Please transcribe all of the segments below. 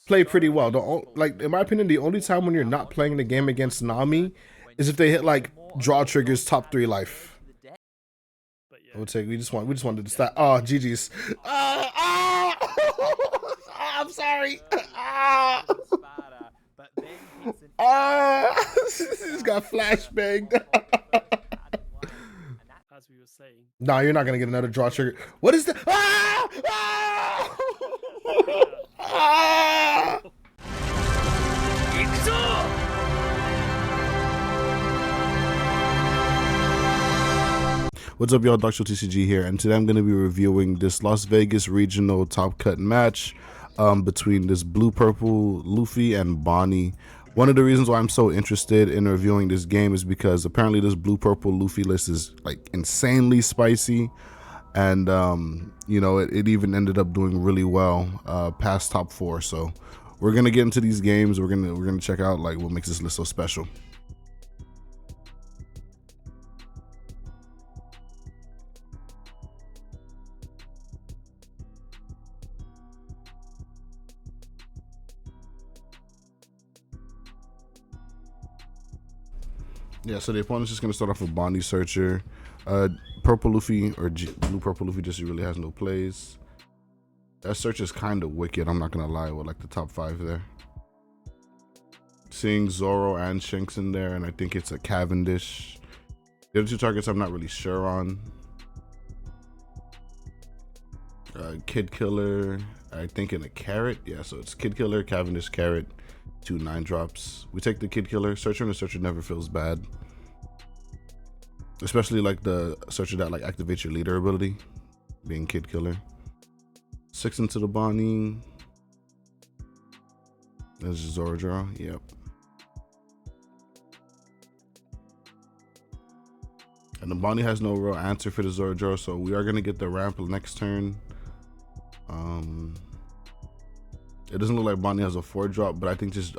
play pretty well. Like in my opinion, the only time when you're not playing the game against Nami is if they hit like draw triggers top 3 life. But yeah. I would say we just wanted to start. Oh, GG's. I'm sorry. He's got flashbanged. As we were saying. Nah, you're not gonna get another draw trigger. What is that? What's up, y'all? Dr. TCG here, and today I'm going to be reviewing this Las Vegas regional top cut match between this blue-purple Luffy and Bonney. One of the reasons why I'm so interested in reviewing this game is because apparently this blue-purple Luffy list is like insanely spicy, and you know, it even ended up doing really well past top 4. So we're gonna get into these games. We're gonna check out like what makes this list so special. Yeah, so the opponent's just going to start off with Bonney Searcher. Purple Luffy, or Blue Purple Luffy just really has no plays. That search is kind of wicked, I'm not going to lie, with like the top 5 there. Seeing Zoro and Shanks in there, and I think it's a Cavendish. The other 2 targets I'm not really sure on. Kid Killer, I think in a Carrot. Yeah, so it's Kid Killer, Cavendish, Carrot. 2 9-drops. We take the Kid Killer. Searcher, and the Searcher never feels bad, especially like the Searcher that like activates your leader ability, being Kid Killer. 6 into the Bonney. There's Zoro draw. Yep. And the Bonney has no real answer for the Zoro draw, so we are gonna get the ramp next turn. It doesn't look like Bonney has a 4-drop, but I think just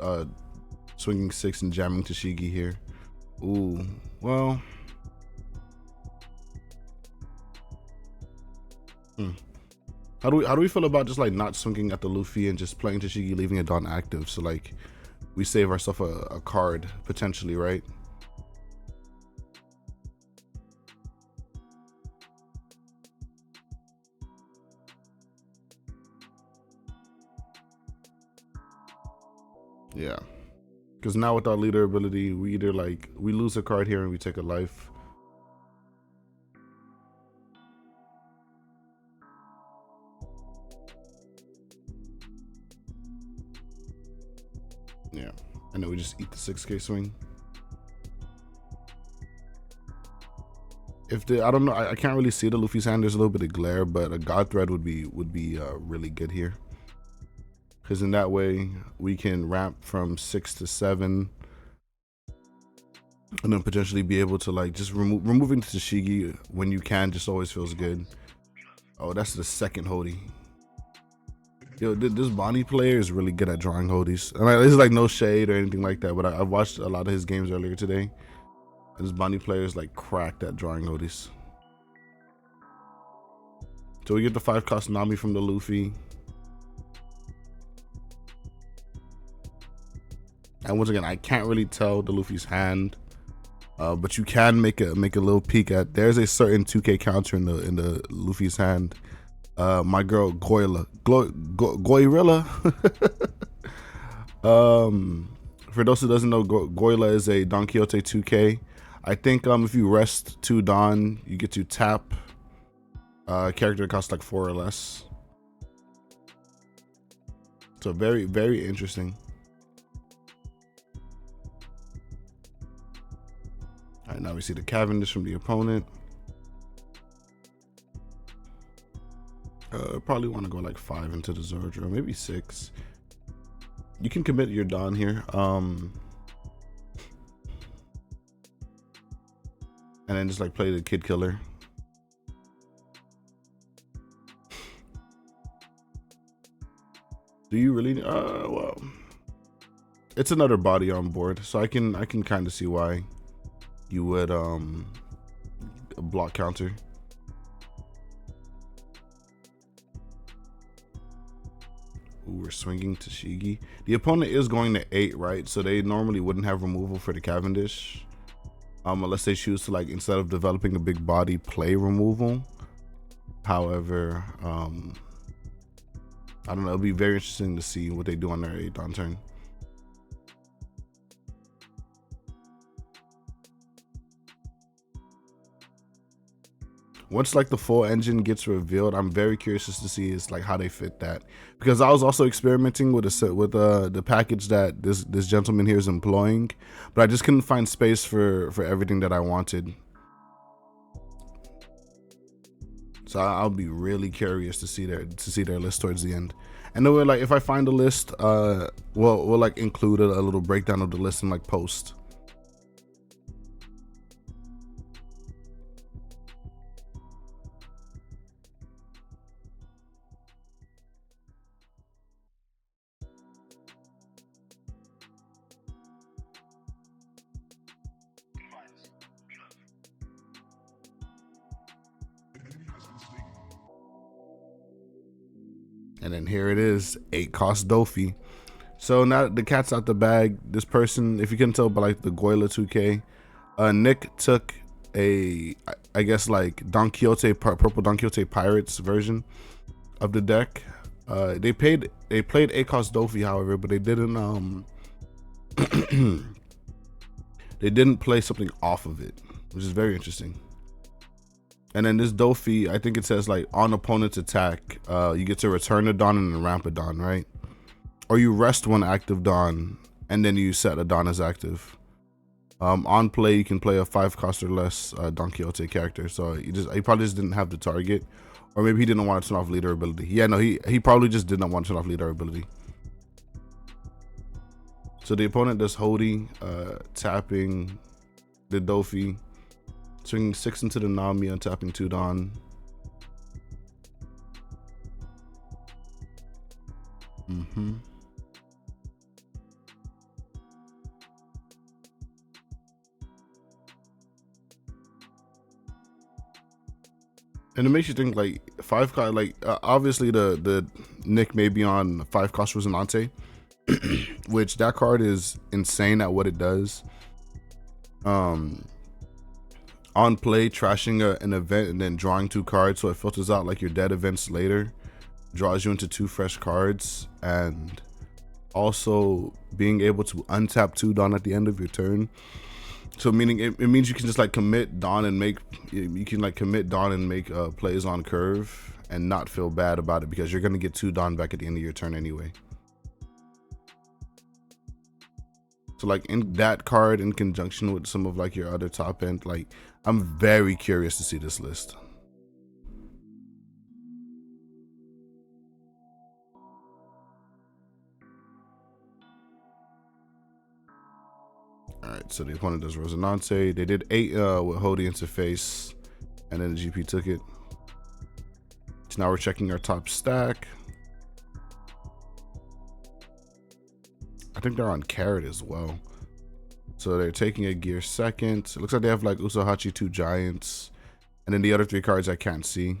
swinging 6 and jamming TCG here. Ooh, well. How do we feel about just like not swinging at the Luffy and just playing TCG, leaving it on active? So like we save ourselves a card potentially, right? Yeah, because now with our leader ability, we either like we lose a card here and we take a life. Yeah, and then we just eat the 6K swing. If the I don't know, I can't really see the Luffy's hand. There's a little bit of glare, but a God Thread would be really good here. Because in that way, we can ramp from 6 to 7. And then potentially be able to like just removing TCG when you can just always feels good. Oh, that's the second Hody. Yo, this Bonney player is really good at drawing Hodies. And this is like no shade or anything like that, but I've watched a lot of his games earlier today. And this Bonney player is like cracked at drawing Hodies. So we get the 5-cost Nami from the Luffy. And once again, I can't really tell the Luffy's hand, but you can make a little peek at. There's a certain 2K counter in the Luffy's hand. My girl Goyla, Goyrilla. For those who doesn't know, Goyla is a Don Quixote 2K. I think if you rest 2 Don, you get to tap a character that costs like 4 or less. So very, very interesting. All right, now we see the Cavendish from the opponent. Probably want to go like 5 into the Zoro draw, maybe 6. You can commit your Don here. And then just like play the Kid Killer. Do you really? Well, it's another body on board, so I can kind of see why you would block counter. Ooh, we're swinging TCG. The opponent is going to 8, right? So they normally wouldn't have removal for the Cavendish. Unless they choose to, like, instead of developing a big body, play removal. However, I don't know. It'll be very interesting to see what they do on their 8 Dawn turn. Once like the full engine gets revealed, I'm very curious just to see is like how they fit that, because I was also experimenting with the package that this gentleman here is employing, but I just couldn't find space for everything that I wanted. So I'll be really curious to see their list towards the end. And then like if I find a list, we'll like include a little breakdown of the list in like post. And then here it is, 8 cost Luffy. So now the cat's out the bag. This person, if you can tell by like the Goyla 2K, Nick took a, I guess like Don Quixote, purple Don Quixote Pirates version of the deck. They played 8 cost Luffy, however, but they didn't they didn't play something off of it, which is very interesting. And then this Luffy, I think it says like on opponent's attack, you get to return a Dawn and a ramp a Dawn, right? Or you rest one active Dawn and then you set a Dawn as active. On play, you can play a 5 cost or less Don Quixote character. So he probably just didn't have the target, or maybe he didn't want to turn off leader ability. Yeah, no, he probably just did not want to turn off leader ability. So the opponent does Hody, tapping the Luffy, swinging 6 into the Nami, untapping 2 Dawn. And it makes you think like 5 cost, like obviously the Nick may be on 5 cost Rosinante, which that card is insane at what it does. On play, trashing an event and then drawing 2 cards, so it filters out like your dead events later, draws you into 2 fresh cards, and also being able to untap 2 Dawn at the end of your turn. So meaning it means you can just like commit Dawn and make plays on curve and not feel bad about it, because you're gonna get 2 Dawn back at the end of your turn anyway. So like in that card in conjunction with some of like your other top end, like I'm very curious to see this list. All right, so the opponent does Rosinante. They did 8 with Hody interface, and then the GP took it. So now we're checking our top stack. I think they're on Carrot as well. So they're taking a gear second. It looks like they have like Usohachi 2 Giants, and then the other 3 cards I can't see.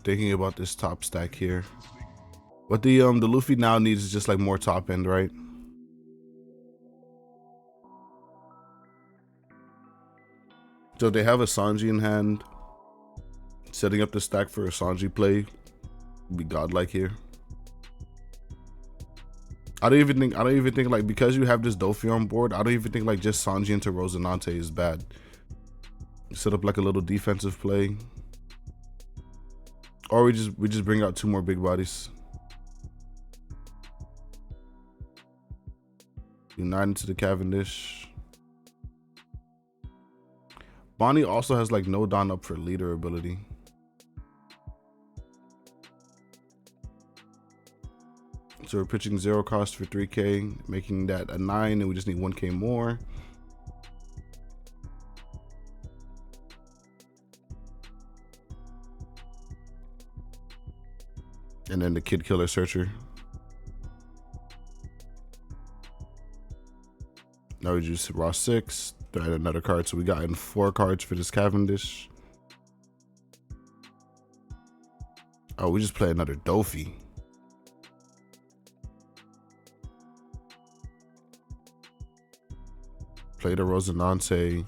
Thinking about this top stack here. What the Luffy now needs is just like more top end, right? So they have a Sanji in hand. Setting up the stack for a Sanji play would be godlike here. I don't even think like, because you have this Luffy on board, I don't even think like just Sanji into Rosinante is bad. Set up like a little defensive play. Or we just bring out 2 more big bodies. Do 9 into the Cavendish. Bonney also has like no Dawn up for leader ability. So we're pitching 0 cost for 3K, making that a 9, and we just need 1K more. And then the Kid Killer Searcher. Now we just raw 6, Throw in another card. So we got in 4 cards for this Cavendish. Oh, we just play another Dofi. Play the Rosinante.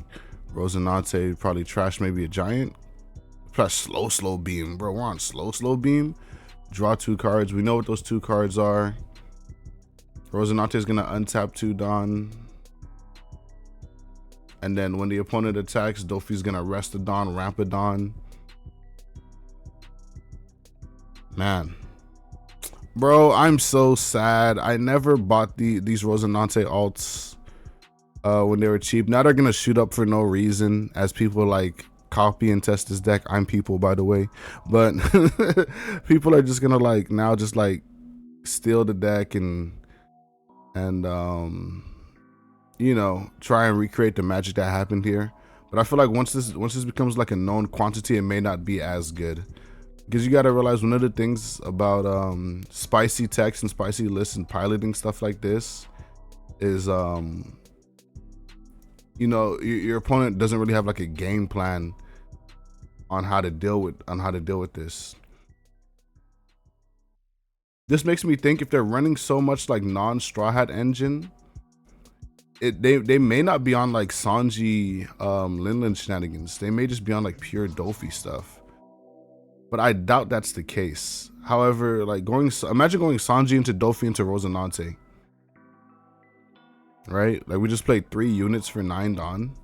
Rosinante probably trash maybe a giant. Plus slow beam, bro. We're on slow beam. Draw 2 cards. We know what those 2 cards are. Rosinante is gonna untap 2 Don. And then when the opponent attacks, Dofi's gonna rest a Don, ramp a Don. Man. Bro, I'm so sad. I never bought these Rosinante alts when they were cheap. Now they're gonna shoot up for no reason as people like copy and test this deck. I'm people, by the way. But people are just gonna like now just like steal the deck and you know, try and recreate the magic that happened here. But I feel like once this becomes like a known quantity, it may not be as good. Because you gotta realize one of the things about spicy text and spicy lists and piloting stuff like this is you know, your opponent doesn't really have like a game plan on how to deal with this. This makes me think if they're running so much like non-straw hat engine, they may not be on like Sanji Linlin shenanigans. They may just be on like pure Dofi stuff. But I doubt that's the case. However, like imagine going Sanji into Dofi into Rosinante. Right? Like we just played 3 units for 9 Don.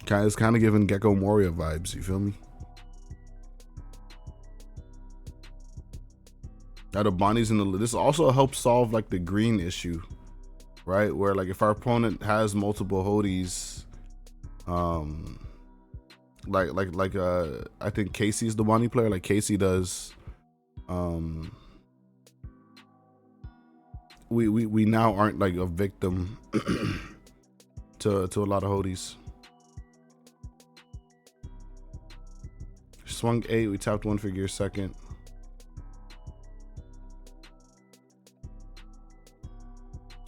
It's kind of giving Gecko Moria vibes, you feel me? Now the Bonnie's in the, this also helps solve like the green issue, right? Where like if our opponent has multiple Hodies, I think Casey's the Bonnie player, like Casey does. We now aren't like a victim to a lot of Hodies. Swung 8, we tapped 1 for gear second.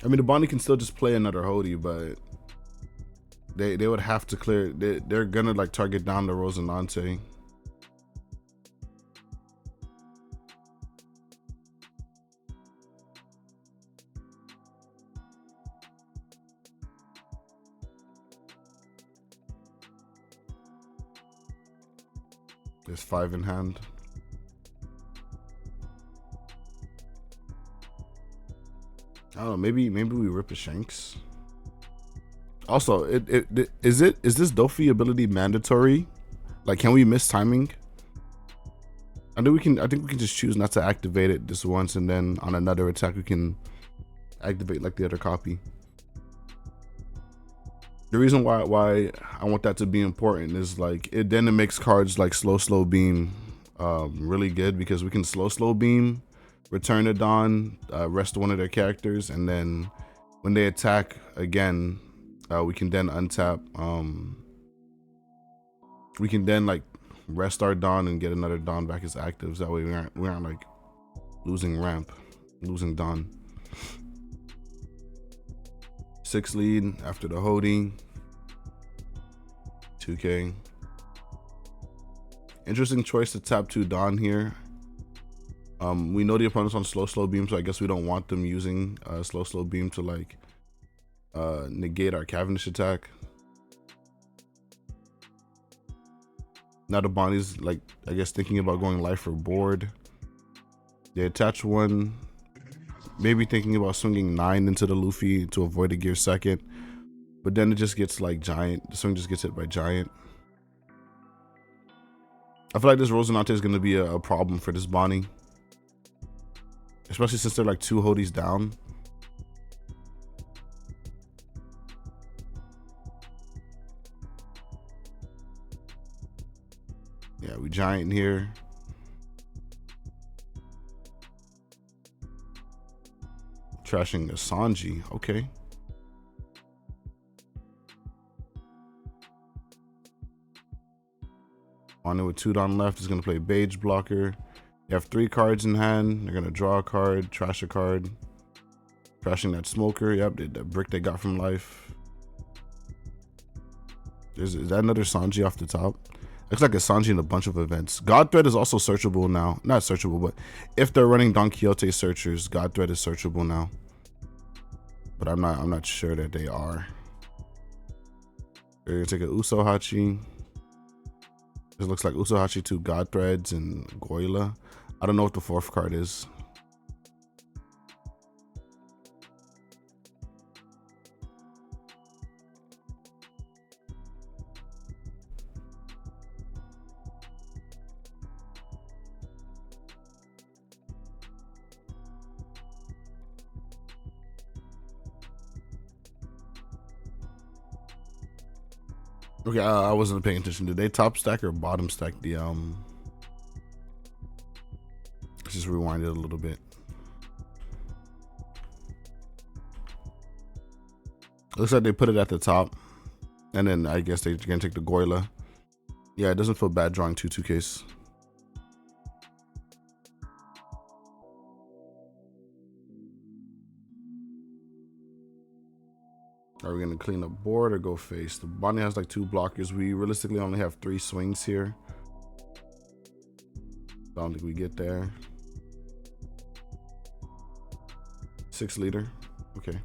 I mean, the Bonnie can still just play another Hodie, but they would have to clear. They're gonna like target down the Rosinante. There's 5 in hand. I don't know, maybe we rip a Shanks. Also, is this Dofi ability mandatory? Like, can we miss timing? I think we can just choose not to activate it this once, and then on another attack we can activate like the other copy. The reason why I want that to be important is like it makes cards like slow beam really good, because we can slow beam, return a Don, rest one of their characters, and then when they attack again, we can then untap. We can then like rest our Don and get another Don back as actives. That way we aren't like losing Don. 6 lead after the Hodie. 2K. Interesting choice to tap 2 Don here. We know the opponent's on slow beam, so I guess we don't want them using slow beam to like negate our Cavendish attack. Now the Bonnie's like, I guess, thinking about going life or board. They attach 1, maybe thinking about swinging 9 into the Luffy to avoid a gear second, but then it just gets like giant. The swing just gets hit by giant. I feel like this Rosinante is going to be a problem for this Bonney, especially since they're like 2 Hodies down. Yeah, we giant here. Trashing a Sanji, okay. On it with 2 Don left is gonna play Beige Blocker. You have 3 cards in hand. They're gonna draw a card, trash a card. Crashing that smoker. Yep, the brick they got from life. Is that another Sanji off the top? Looks like a Sanji in a bunch of events. God Thread is also searchable now. Not searchable, but if they're running Don Quixote searchers, God Thread is searchable now. But I'm not sure that they are. They're gonna take a Usohachi. This looks like Usohachi, 2 God Threads, and Goyla. I don't know what the 4th card is. Okay, I wasn't paying attention. Did they top stack or bottom stack the let's just rewind it a little bit. Looks like they put it at the top, and then I guess they're gonna take the Goyla. Yeah, it doesn't feel bad drawing 2/2 Are we gonna clean up board or go face? The Bonney has like 2 blockers. We realistically only have 3 swings here. I don't think we get there. 6 leader. Okay.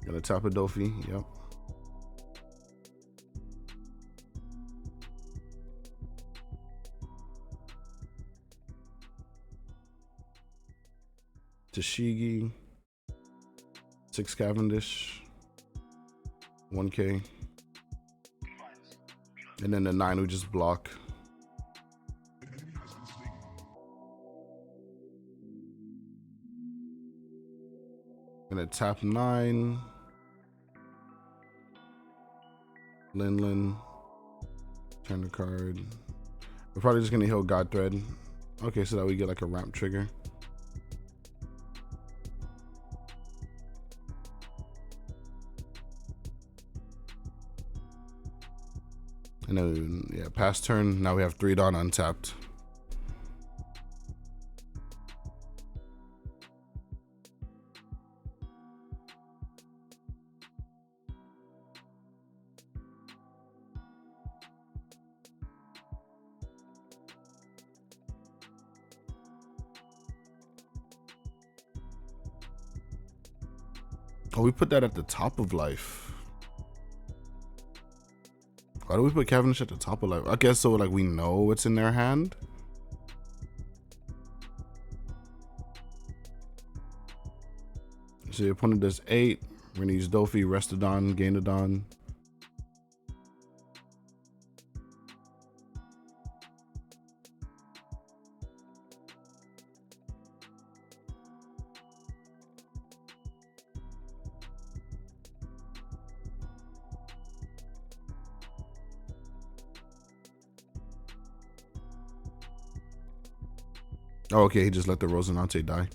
Gonna tap a Luffy. Yep. TCG. 6 Cavendish. 1K. And then the 9 we just block. Gonna tap 9. Lin. Turn the card. We're probably just gonna heal God Thread. Okay, so that we get like a ramp trigger. And then, yeah, pass turn. Now we have 3 Dawn untapped. Oh, we put that at the top of life. Why do we put Cavendish at the top of life? I guess so like we know what's in their hand. So your opponent does 8. We're gonna use Luffy, Restodon, Gainodon. Oh, okay, he just let the Rosinante die.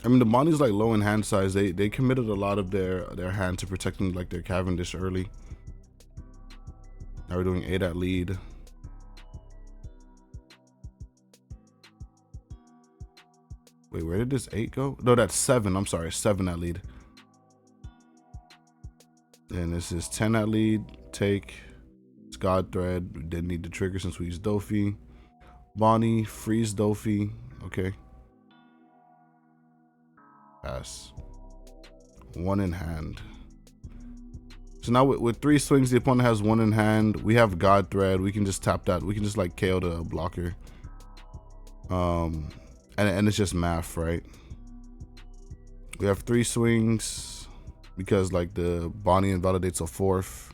I mean, the Bonnie's like low in hand size. They committed a lot of their hand to protecting like their Cavendish early. Now we're doing 8 at lead. Wait, where did this 8 go? No, that's 7. I'm sorry, 7 at lead. And this is 10 at lead. Take. God Thread. We didn't need the trigger since we used Luffy. Bonney, freeze Luffy. Okay. Pass. 1 in hand. So now with 3 swings, the opponent has 1 in hand. We have God Thread. We can just tap that. We can just like KO the blocker. And it's just math, right? We have 3 swings because like the Bonney invalidates a 4th.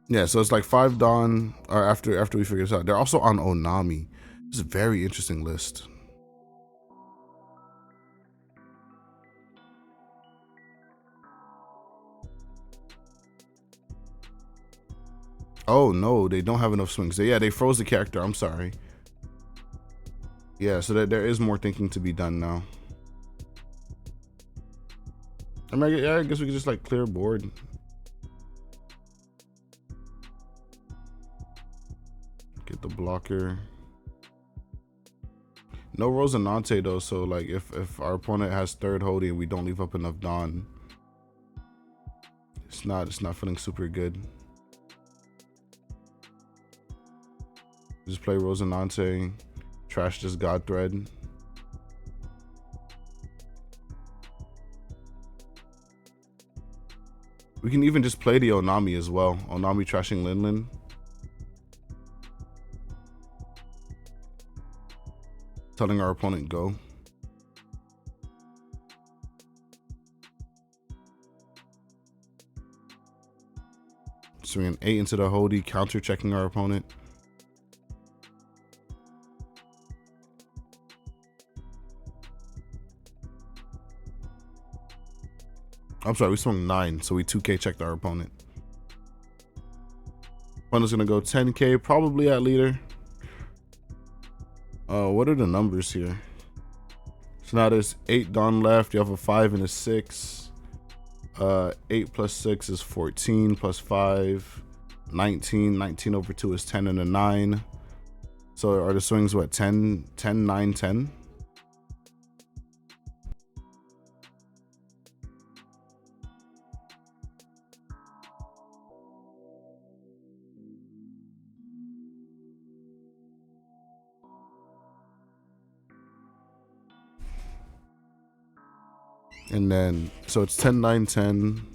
Yeah, so it's like 5 Dawn, or after we figure this out. They're also on Onami. This is a very interesting list. Oh no, they don't have enough swings. Yeah, they froze the character. I'm sorry. Yeah, so there is more thinking to be done now. I mean, yeah, I guess we could just like clear board. Get the blocker. No Rosinante though, so like if our opponent has third holding, we don't leave up enough Dawn. It's not feeling super good. Just play Rosinante, trash this God Thread. We can even just play the Onami as well. Onami trashing Linlin. Telling our opponent go. Swinging 8 into the holdie, counter checking our opponent. I'm sorry, we swung 9, so we 2K checked our opponent. Opponent's gonna go 10K, probably at leader. What are the numbers here? So now there's 8 Dawn left. You have a 5 and a 6. 8 plus 6 is 14 plus 5, 19. 19 over 2 is 10 and a 9. So are the swings what, 10, 9, 10? And then, so it's 10, 9, 10.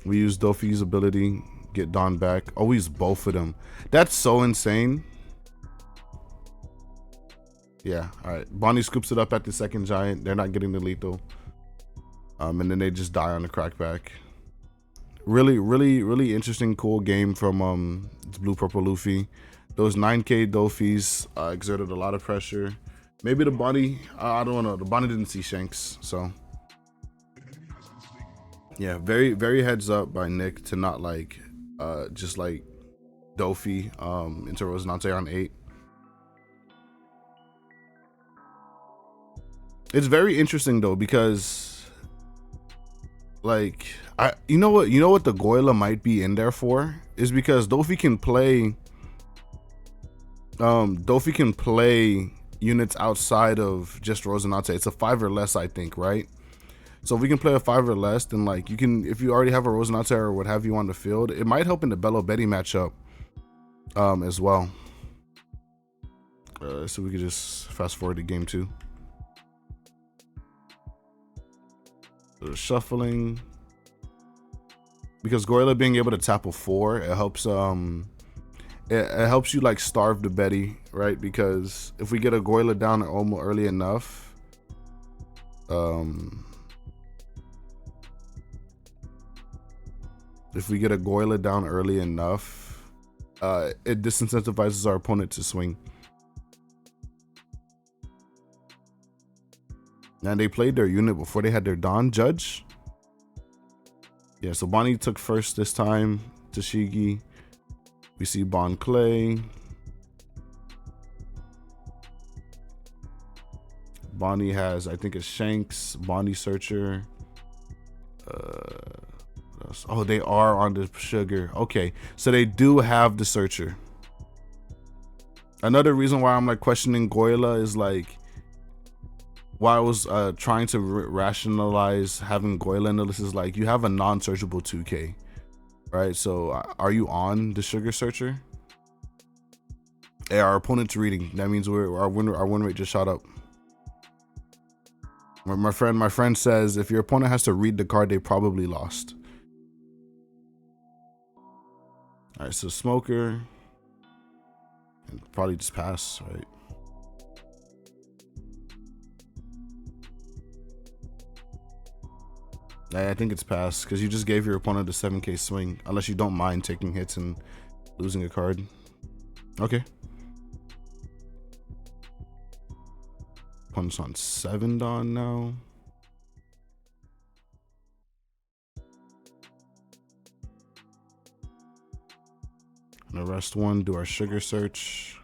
We use Luffy's ability, get Dawn back. Oh, we use both of them. That's so insane. Yeah, all right. Bonney scoops it up at the second giant. They're not getting the lethal. And then they just die on the crackback. Really interesting, cool game from Blue Purple Luffy. Those 9K Dolphys exerted a lot of pressure. Maybe the Bonney, I don't know. The Bonney didn't see Shanks, so yeah, very heads up by Nick to not like just like Dolphy into Rosinante on 8. It's very interesting though, because like you know what the Goyla might be in there for is because Dolphy can play units outside of just Rosinante. It's a 5 or less, I think, right? So if we can play a 5 or less, then like you can, if you already have a Rosinante or what have you on the field, it might help in the Bello Betty matchup as well. So we could just fast forward to game 2. Shuffling, because Goyla being able to tap a 4, it helps it helps you like starve the Betty, right? Because if we get a Goyla down almost early enough, it disincentivizes our opponent to swing. And they played their unit before they had their Dawn Judge. Yeah, so Bonney took first this time. TCG. We see Bon Clay. Bonney has, I think it's Shanks, Bonney Searcher. Oh, they are on the sugar. Okay, so they do have the Searcher. Another reason why I'm like questioning Goyla is like, why I was trying to rationalize having Goyla in the list is like, you have a non-searchable 2K, right? So are you on the Sugar Searcher? Hey, our opponent's reading. That means our win rate just shot up. My friend says if your opponent has to read the card, they probably lost. All right, so Smoker, and probably just pass, right? I think it's pass because you just gave your opponent a 7K swing, unless you don't mind taking hits and losing a card. Okay. Opponent's on 7 Dawn now. And the rest one, do our sugar search.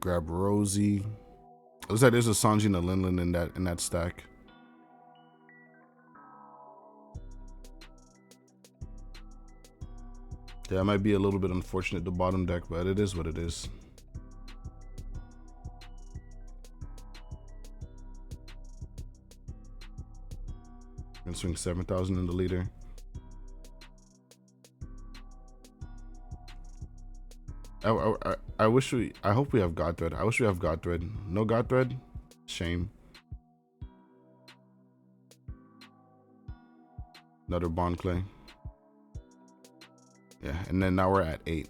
Grab Rosie. Looks like there's a Sanji and a Linlin in that stack. Yeah, it might be a little bit unfortunate the bottom deck, but it is what it is. Gonna swing 7,000 in the leader. I hope we have God Thread. I wish we have God Thread. No God Thread? Shame. Another Bond Clay. Yeah, and then now we're at 8.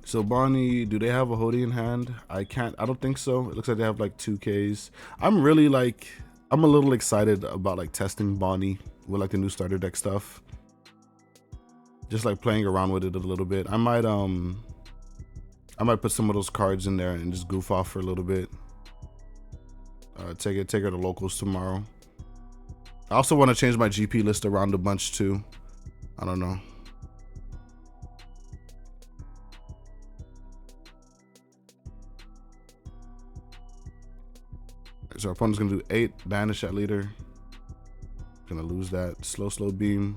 So Bonnie, do they have a Hody in hand? I don't think so. It looks like they have like 2Ks. I'm a little excited about like testing Bonnie with like the new starter deck stuff. Just like playing around with it a little bit. I might put some of those cards in there and just goof off for a little bit. Take her to locals tomorrow. I also want to change my GP list around a bunch too. I don't know. So our opponent's gonna do 8, banish that leader. Gonna lose that. Slow beam.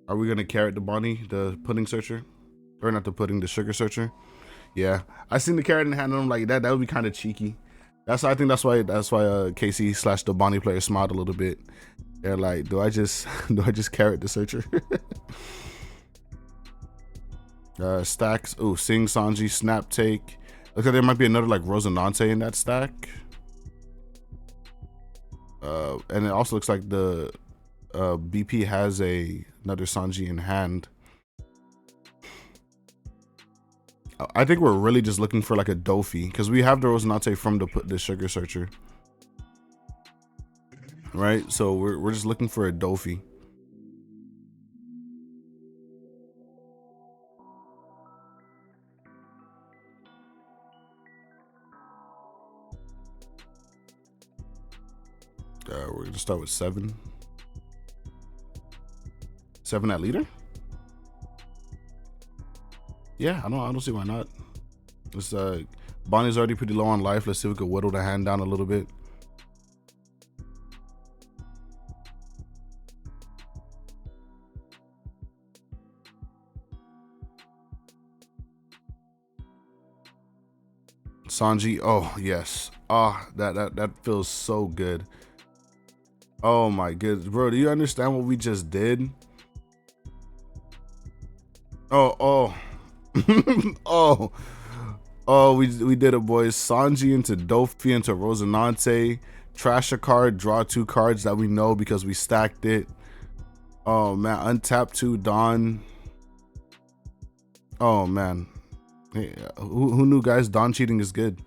Are we gonna carrot the Bonnie, the pudding searcher? Or not the pudding, the sugar searcher? Yeah. I seen the carrot in the hand and I'm like, that would be kind of cheeky. I think that's why KC / the Bonnie player smiled a little bit. They're like, do I just carrot the searcher? Stacks. Oh, Sing, Sanji, Snap Take. Looks like there might be another like Rosinante in that stack. And it also looks like the BP has another Sanji in hand. I think we're really just looking for like a Dofi because we have the Rosinante from the sugar searcher. Right, so we're just looking for a Dofi. We're gonna start with 7. 7 at leader. Yeah, I don't see why not. This Bonnie's already pretty low on life. Let's see if we can whittle the hand down a little bit. Sanji, oh yes. Oh, that feels so good. Oh my goodness, bro, do you understand what we just did? Oh we did it, boys. Sanji into Dofi into Rosinante, trash a card, draw 2 cards that we know because we stacked it. Oh man, untap 2 Dawn. Oh man. Hey, who knew, guys? Dawn cheating is good.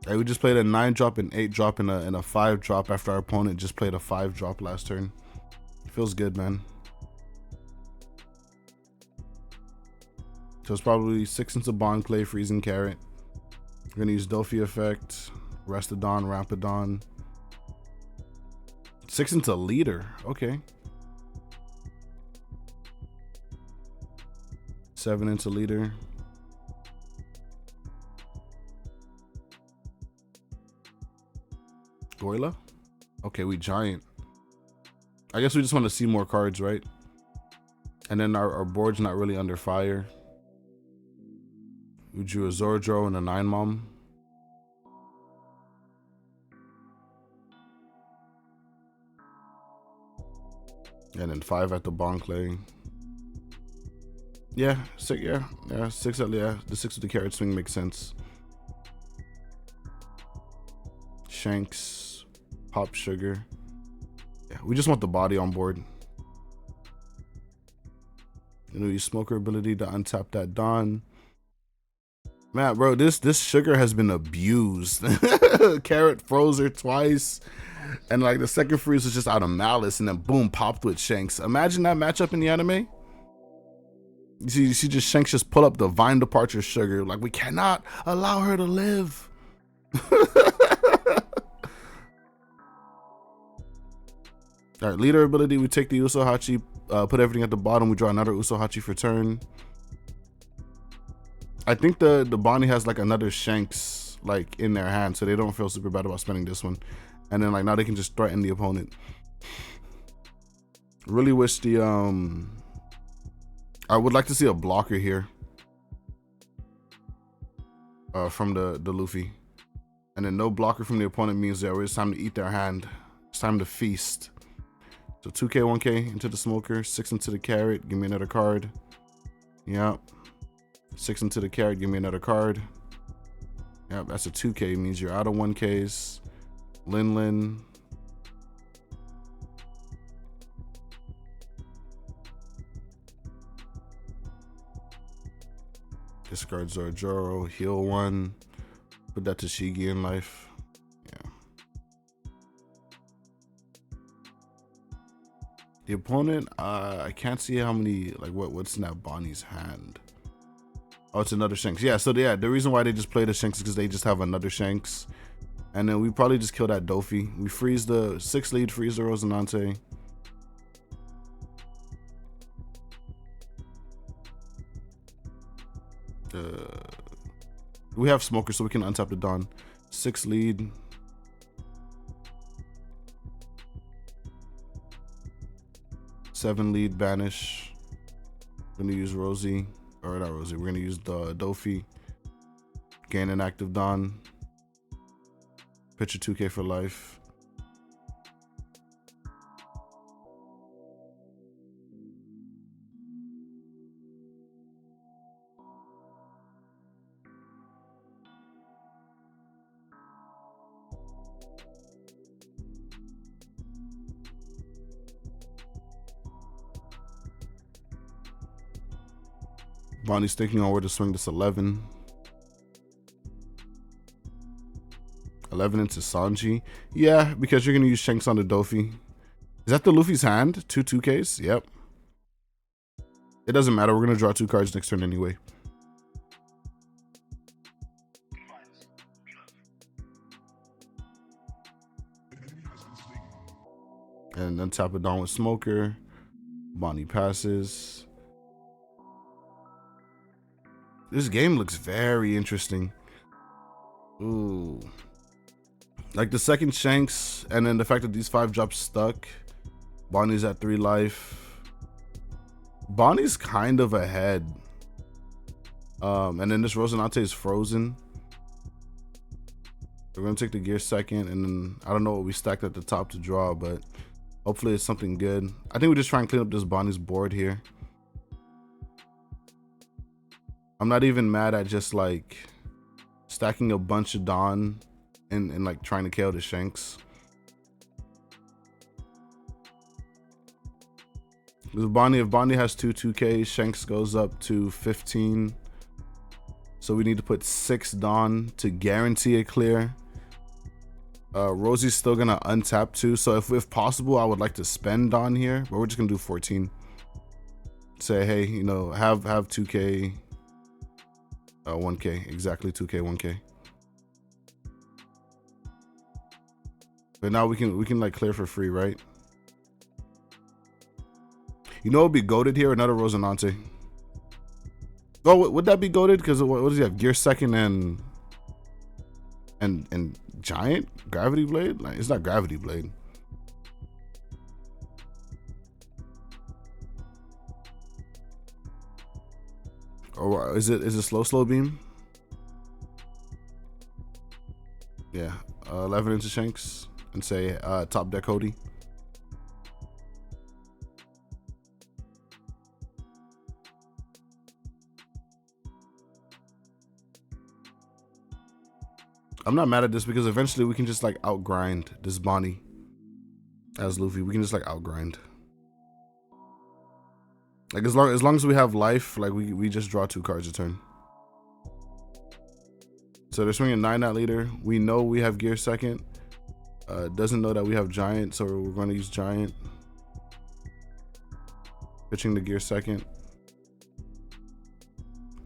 Hey, we just played a 9-drop, an 8-drop, and a 5-drop after our opponent just played a 5-drop last turn. Feels good, man. So it's probably 6 into Bond Clay, Freezing Carrot. We're gonna use Dofi effect, Restodon, Rapidon. 6 into leader. Okay. 7 into leader. Goyla? Okay, we giant. I guess we just want to see more cards, right? And then our board's not really under fire. We drew a Zordro and a 9-mom. And then 5 at the Bonclay. Yeah, 6, yeah, 6 at, yeah. The 6 with the carrot swing makes sense. Shanks, Pop Sugar. Yeah, We just want the body on board. You know, use smoker ability to untap that Dawn. Man, bro, this sugar has been abused. Carrot froze her twice. And like the second freeze was just out of malice and then boom, popped with Shanks. Imagine that matchup in the anime. You see just Shanks just pull up the Vine Departure sugar. Like, we cannot allow her to live. All right, leader ability, we take the Usohachi, put everything at the bottom, we draw another Usohachi for turn. I think the Bonney has like another Shanks like in their hand, so they don't feel super bad about spending this one. And then like now they can just threaten the opponent. Really wish the I would like to see a blocker here. From the Luffy. And then no blocker from the opponent means that it's time to eat their hand. It's time to feast. So 2k, 1k into the smoker, 6 into the carrot, give me another card. Yep. 6 into the carrot, give me another card. Yep, that's a 2k, means you're out of 1ks. Lin. Discard Zorojoro, heal 1. Put that to Shigi in life. Yeah. The opponent, I can't see how many, like what's in that Bonnie's hand. Oh, it's another Shanks. Yeah, so yeah, the reason why they just play the Shanks is because they just have another Shanks. And then we probably just kill that Dofi. We freeze the 6 lead, freeze the Rosinante. We have Smoker, so we can untap the Dawn. 6 lead. Seven lead, banish. We're gonna use Rosie, or not Rosie. We're gonna use the Dofi. Gain an active Dawn. Pitch a 2k for life. Bonnie's thinking on where to swing this 11. 11 into Sanji. Yeah, because you're going to use Shanks on the Dofi. Is that the Luffy's hand? 2 2Ks? Yep. It doesn't matter. We're going to draw 2 cards next turn anyway. And then tap it down with Smoker. Bonnie passes. This game looks very interesting. Ooh. Like the second Shanks, and then the fact that these 5 drops stuck. Bonnie's at 3 life. Bonnie's kind of ahead. And then this Rosinante is frozen. We're gonna take the gear second, and then I don't know what we stacked at the top to draw, but hopefully it's something good. I think we just try and clean up this Bonnie's board here. I'm not even mad at just like stacking a bunch of Dawn and like trying to KO the Shanks. With Bonnie, if Bonnie has 2 2Ks, Shanks goes up to 15. So we need to put 6 Dawn to guarantee a clear. Rosie's still gonna untap 2. So if possible, I would like to spend Dawn here, but we're just gonna do 14. Say, hey, you know, have 2K. 1K, exactly 2K, 1K. But now we can like clear for free, right? You know, it'd be goated here, another Rosinante. Oh, would that be goated? Because what does he have? Gear second and giant gravity blade? Like, it's not gravity blade. Or is it slow beam? Yeah, 11 into Shanks and say top deck Cody. I'm not mad at this because eventually we can just like outgrind this Bonney. as Luffy. We can just like outgrind. Like as long as we have life, like we just draw 2 cards a turn. So they're swinging 9 at leader. We know we have gear second. Doesn't know that we have giant, so we're going to use giant. Pitching the gear second.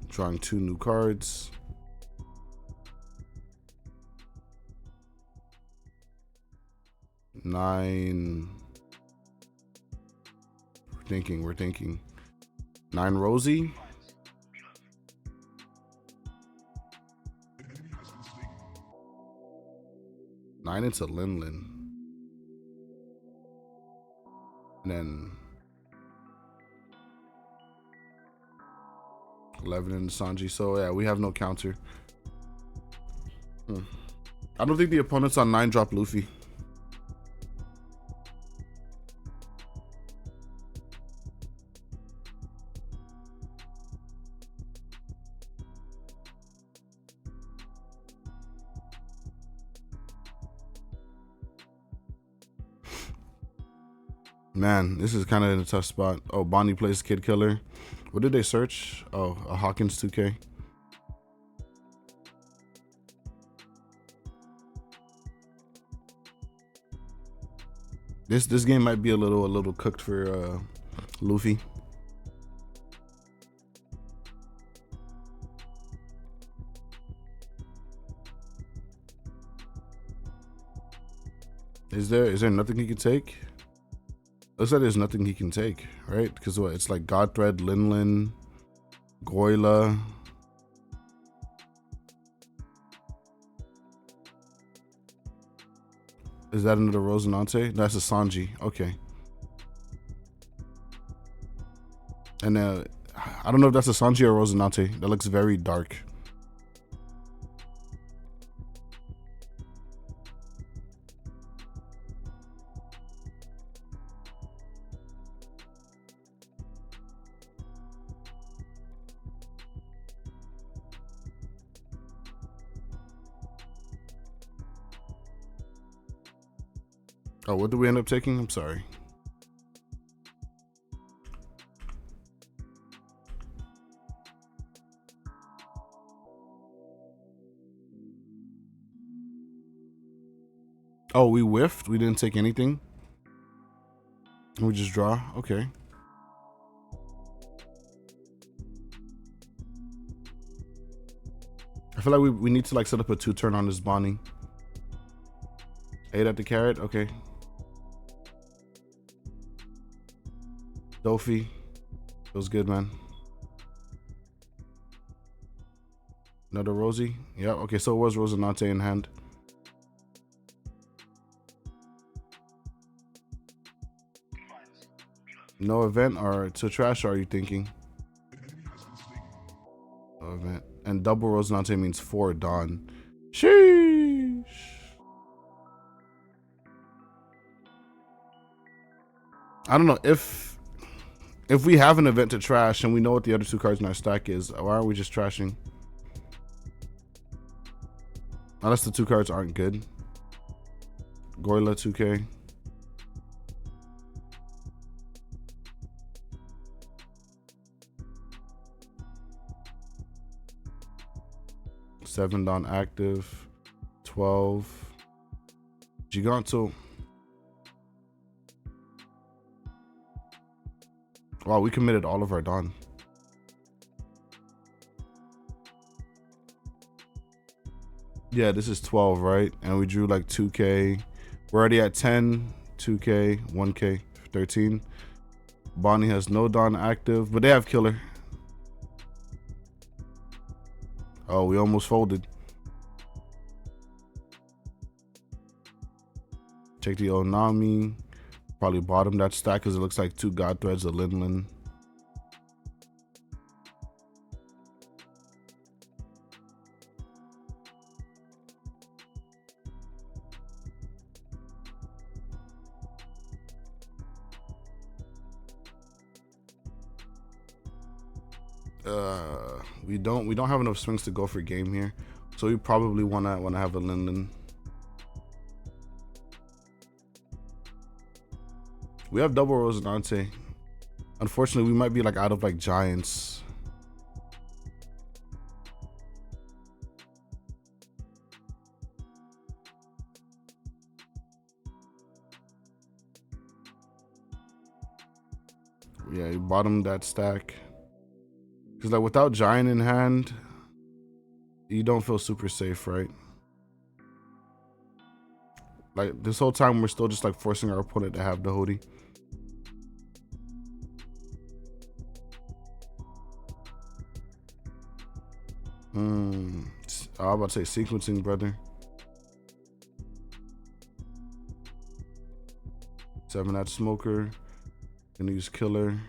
Drawing 2 new cards. Nine. We're thinking. 9 Rosie. Nine into Lin. And then 11 into Sanji. So yeah, we have no counter. I don't think the opponents on 9 drop Luffy. Man, this is kind of in a tough spot. Oh, Bonney plays Kid Killer. What did they search? Oh, a Hawkins 2K. This game might be a little cooked for Luffy. Is there nothing he could take? Looks like there's nothing he can take, right? Because what? It's like Godthread, Lin, Goyla. Is that another Rosinante? That's a Sanji. Okay. And I don't know if that's a Sanji or Rosinante. That looks very dark. Oh, what did we end up taking? I'm sorry. Oh, we whiffed? We didn't take anything? We just draw? Okay. I feel like we need to like set up a 2-turn on this Bonney. 8 at the carrot? Okay. Luffy. Feels good, man. Another Rosie? Yeah, okay, so it was Rosinante in hand. No event or to trash, or are you thinking? No event. And double Rosinante means 4 Dawn. Sheesh. I don't know if we have an event to trash and we know what the other 2 cards in our stack is, why aren't we just trashing? Unless the 2 cards aren't good. Goyla 2K. Seven Dawn active. 12. Giganto. Wow, we committed all of our Dawn. Yeah, this is 12, right? And we drew like 2K. We're already at 10, 2K, 1K, 13. Bonney has no Dawn active, but they have killer. Oh, we almost folded. Check the Onami. Probably bottom that stack because it looks like 2 God Threads of Lin. We don't have enough swings to go for game here, so we probably wanna have a Lin. We have double Rosinante. Unfortunately, we might be like out of like giants. Yeah, you bottom that stack. Because like without giant in hand, you don't feel super safe, right? Like this whole time we're still just like forcing our opponent to have the hoodie. I'm about to say sequencing, brother. 7 at smoker. Gonna use killer.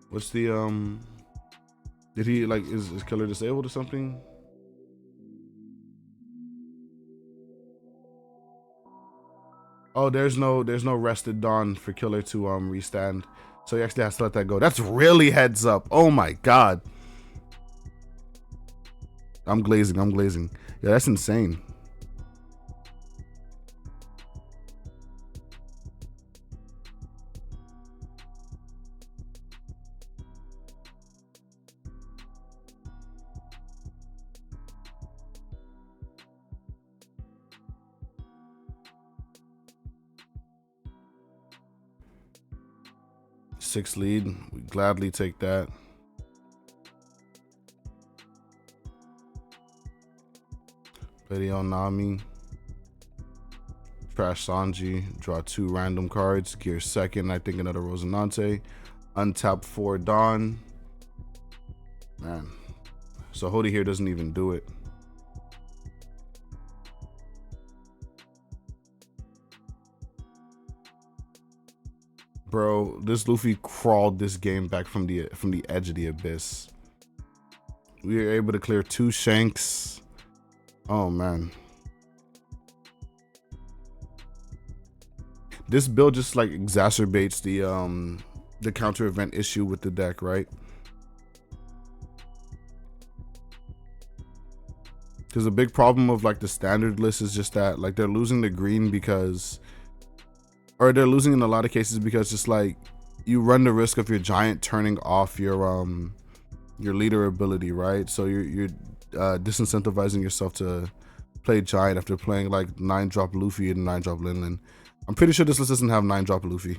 What's the did he like is killer disabled or something? Oh, there's no rested dawn for killer to restand. So he actually has to let that go. That's really heads up. Oh my god. I'm glazing. Yeah, that's insane. Six lead, we gladly take that. Video Nami. Trash Sanji. Draw 2 random cards. Gear second, I think another Rosinante. Untap 4 Dawn. Man. So Hody here doesn't even do it. Bro, this Luffy crawled this game back from the edge of the abyss. We were able to clear 2 Shanks. Oh man. This build just like exacerbates the counter event issue with the deck, right? Because a big problem of like the standard list is just that like they're losing the green because, or they're losing in a lot of cases because just like you run the risk of your giant turning off your leader ability, right? So you're disincentivizing yourself to play giant after playing like 9-drop Luffy and 9-drop Linlin. I'm pretty sure this list doesn't have 9-drop Luffy.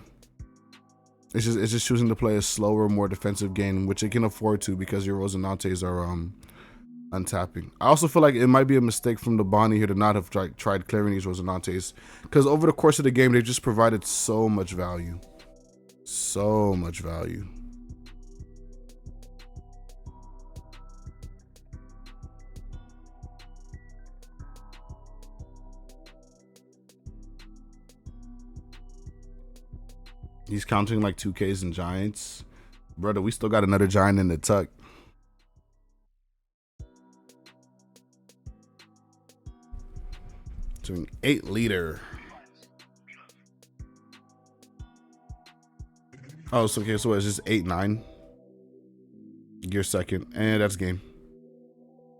It's just choosing to play a slower, more defensive game, which it can afford to because your Rosinantes are untapping. I also feel like it might be a mistake from the Bonney here to not have tried clearing these Rosinantes, because over the course of the game, they've just provided so much value. So much value. He's counting like 2Ks and giants. Brother, we still got another giant in the tuck. Doing 8 leader. Oh, so okay, so it's just 8-9. Gear second. And that's game.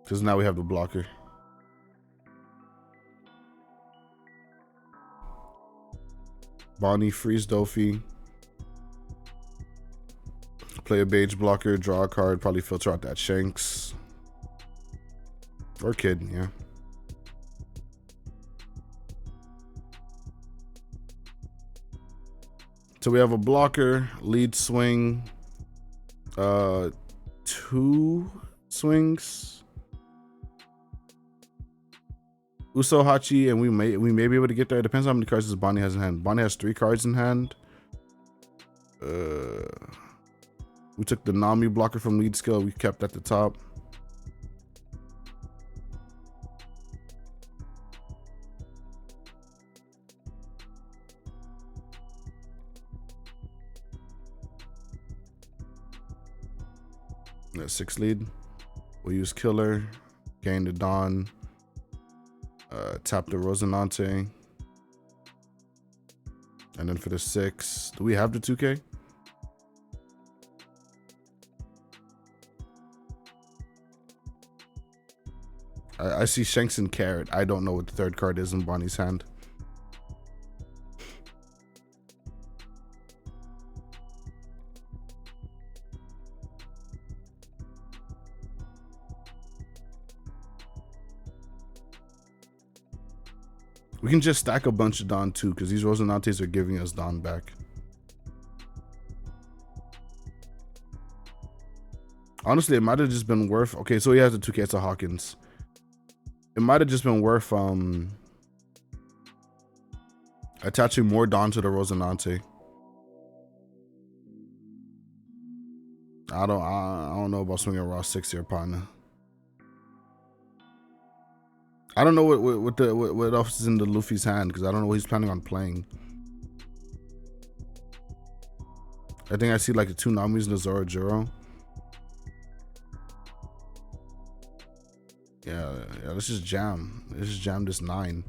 Because now we have the blocker. Bonnie freeze Dofi. Play a beige blocker, draw a card, probably filter out that Shanks. Or Kid, yeah. So we have a blocker, lead swing, 2 swings, Uso Hachi, and we may be able to get there. It depends on how many cards this Bonnie has in hand. Bonnie has 3 cards in hand. We took the Nami blocker from lead skill. We kept at the top. That's 6 lead. We'll use killer, gain the Dawn, tap the Rosinante, and then for the 6, do we have the 2K? I see Shanks and Carrot. I don't know what the third card is in Bonnie's hand. We can just stack a bunch of Dawn too, because these Rosinantes are giving us Dawn back. Honestly, it might have just been worth. Okay, so he has the 2K. It's a Hawkins. It might have just been worth attaching more Dawn to the Rosinante. I don't know about swinging Raw 6 here, partner. I don't know what else is in the Luffy's hand, because I don't know what he's planning on playing. I think I see like the 2 Namis and the Zoro Juro. Yeah, let's just jam. Let's just jam this 9.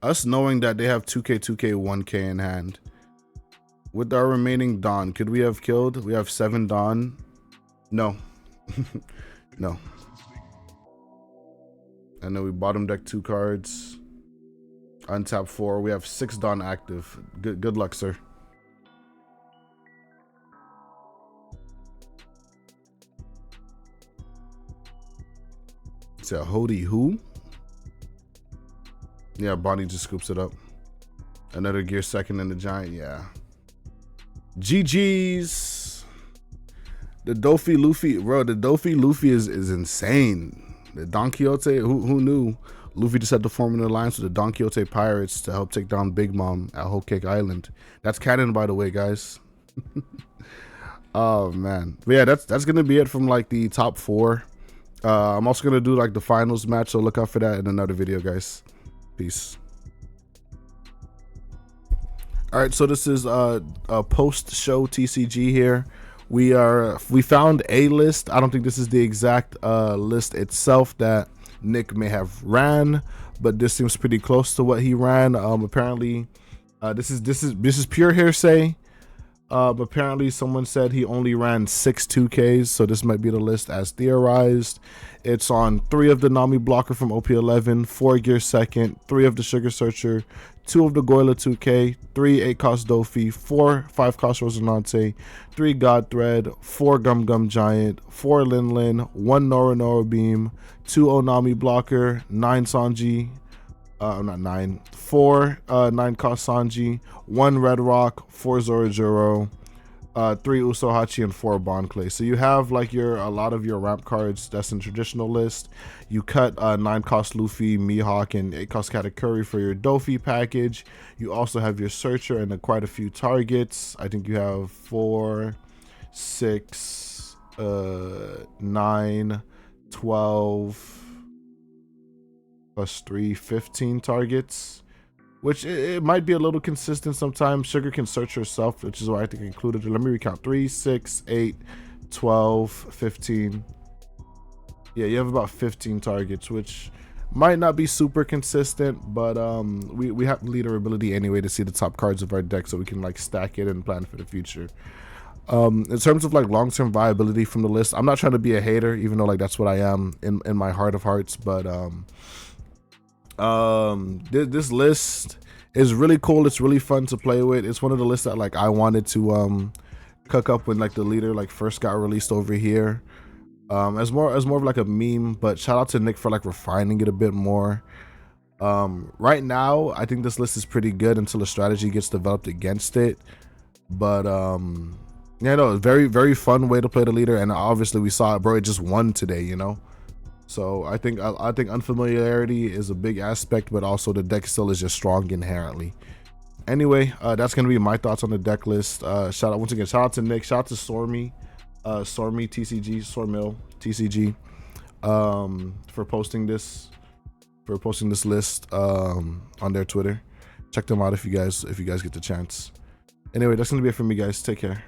Us knowing that they have 2K, 2K, 1K in hand. With our remaining Dawn, could we have killed? We have 7 Dawn. No. No. And then we bottom deck 2 cards. Untap 4. We have 6 Dawn active. Good luck, sir. It's a Hody who? Yeah, Bonnie just scoops it up. Another gear second in the giant, yeah. GG's. The Doffy Luffy, bro, the Doffy Luffy is insane. The Don Quixote, who knew? Luffy just had to form an alliance with the Don Quixote pirates to help take down Big Mom at Whole Cake Island. That's canon, by the way, guys. Oh man. But yeah, that's gonna be it from like the top 4. I'm also gonna do like the finals match, so look out for that in another video, guys. Peace. All right, so this is a post-show TCG here. We found a list. I don't think this is the exact list itself that Nick may have ran, but this seems pretty close to what he ran. Apparently, this is pure hearsay. Apparently someone said he only ran 6 2Ks, so this might be the list as theorized. It's on 3 of the Nami blocker from OP11, 4 gear second, 3 of the Sugar Searcher, 2 of the Goyla 2K, 3 8-cost Doffy, 4 5-cost Rosinante, 3 God Thread, 4 Gum Gum Giant, 4 Lin Lin, 1 Nora Nora Beam, 2 Onami blocker, 9 Sanji, not 9, 4 9-cost Sanji, 1 Red Rock, 4 Zorojuro, 3 Usohachi, and 4 Bond Clay. So you have like a lot of your ramp cards that's in traditional list. You cut 9-cost Luffy, Mihawk, and 8-cost Katakuri for your Doffy package. You also have your Searcher and quite a few targets. I think you have 4, 6, 9, 12 plus 3, 15 targets, which it might be a little consistent sometimes. Sugar can search herself, which is why I think I included it. Let me recount: 3, 6, 8, 12, 15. Yeah, you have about 15 targets, which might not be super consistent, but we have leader ability anyway to see the top cards of our deck, so we can like stack it and plan for the future. In terms of like long-term viability from the list, I'm not trying to be a hater, even though like that's what I am in my heart of hearts, but this list is really cool. It's really fun to play with. It's one of the lists that like I wanted to cook up when like the leader like first got released over here, as more of like a meme. But shout out to Nick for like refining it a bit more. Right now I think this list is pretty good until a strategy gets developed against it, but yeah, no, very, very fun way to play the leader. And obviously we saw it, bro, it just won today, you know. So I think unfamiliarity is a big aspect, but also the deck still is just strong inherently. Anyway, that's gonna be my thoughts on the deck list. Shout out once again, shout out to Nick, shout out to Stormy TCG, Sormil TCG, for posting this list on their Twitter. Check them out if you guys get the chance. Anyway, that's gonna be it for me, guys. Take care.